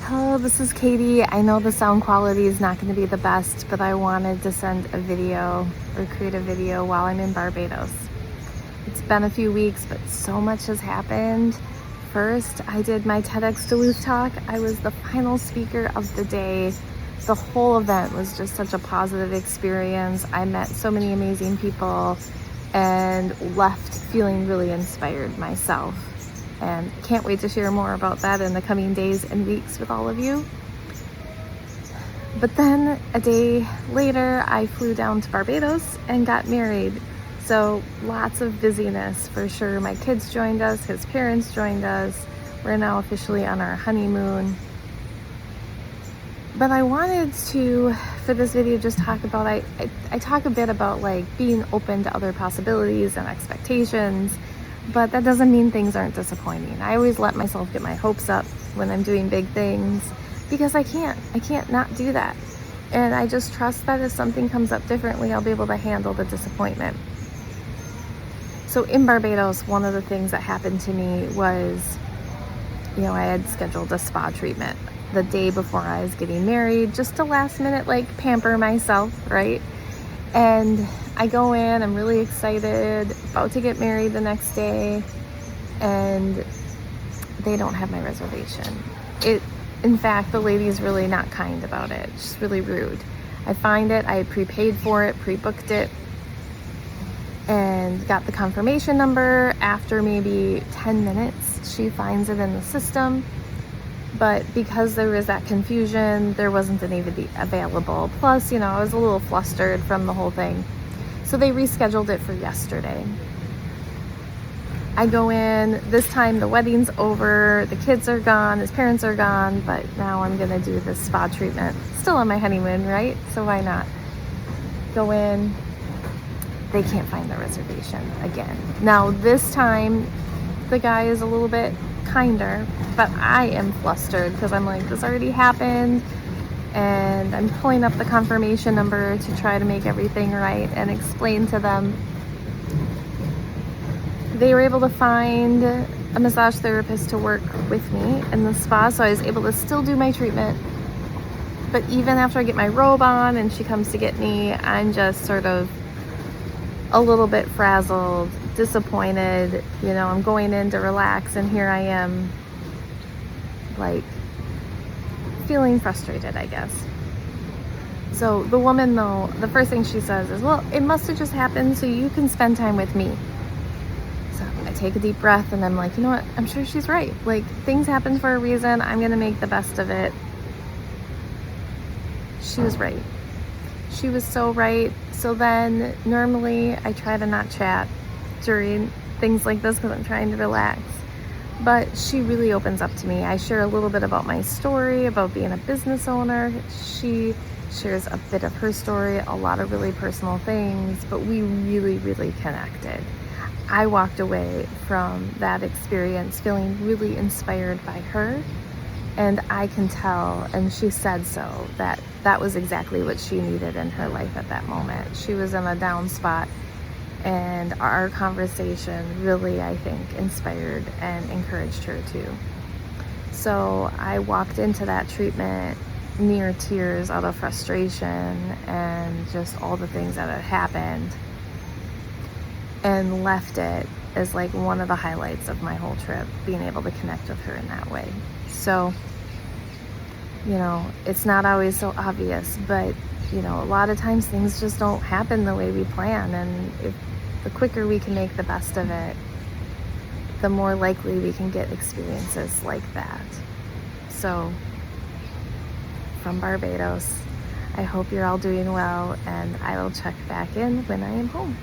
Hello, this is Katie. I know the sound quality is not going to be the best, but I wanted to send a video or create a video while I'm in Barbados. It's been a few weeks, but so much has happened. First, I did my TEDx Duluth talk. I was the final speaker of the day. The whole event was just such a positive experience. I met so many amazing people and left feeling really inspired myself. And can't wait to share more about that in the coming days and weeks with all of you. But then a day later, I flew down to Barbados and got married. So lots of busyness for sure. My kids joined us, his parents joined us. We're now officially on our honeymoon. But I wanted to, for this video, just talk about, I talk a bit about like being open to other possibilities and expectations. But that doesn't mean things aren't disappointing. I always let myself get my hopes up when I'm doing big things because I can't not do that. And I just trust that if something comes up differently, I'll be able to handle the disappointment. So in Barbados, one of the things that happened to me was, I had scheduled a spa treatment the day before I was getting married, just to last minute, like pamper myself, right? And I go in, I'm really excited, about to get married the next day, and they don't have my reservation. In fact, the lady's really not kind about it. She's really rude. I find it, I had prepaid for it, pre-booked it, and got the confirmation number. After maybe 10 minutes, she finds it in the system. But because there was that confusion, there wasn't anybody available. Plus, I was a little flustered from the whole thing. So they rescheduled it for yesterday. I go in, this time the wedding's over, the kids are gone, his parents are gone, but now I'm gonna do this spa treatment. Still on my honeymoon, right? So why not? Go in, they can't find the reservation again. Now this time, the guy is a little bit kinder, but I am flustered because I'm like, this already happened. And I'm pulling up the confirmation number to try to make everything right and explain to them. They were able to find a massage therapist to work with me in the spa, so I was able to still do my treatment. But even after I get my robe on and she comes to get me, I'm just sort of a little bit frazzled, disappointed. I'm going in to relax, and here I am, like, feeling frustrated, I guess. So the woman, though, the first thing she says is, well, it must have just happened so you can spend time with me. So I take a deep breath and I'm like, you know what? I'm sure she's right. Like, things happen for a reason. I'm gonna make the best of it. She was right. She was so right. So then normally I try to not chat during things like this because I'm trying to relax. But she really opens up to me. I share a little bit about my story, about being a business owner. She shares a bit of her story, a lot of really personal things, but we really, really connected. I walked away from that experience feeling really inspired by her, and I can tell, and she said so, that that was exactly what she needed in her life at that moment. She was in a down spot. And our conversation really, I think, inspired and encouraged her too. So I walked into that treatment near tears out of frustration and just all the things that had happened, and left it as like one of the highlights of my whole trip, being able to connect with her in that way. So, it's not always so obvious, but a lot of times things just don't happen the way we plan, and if the quicker we can make the best of it, the more likely we can get experiences like that. So, from Barbados, I hope you're all doing well, and I will check back in when I am home.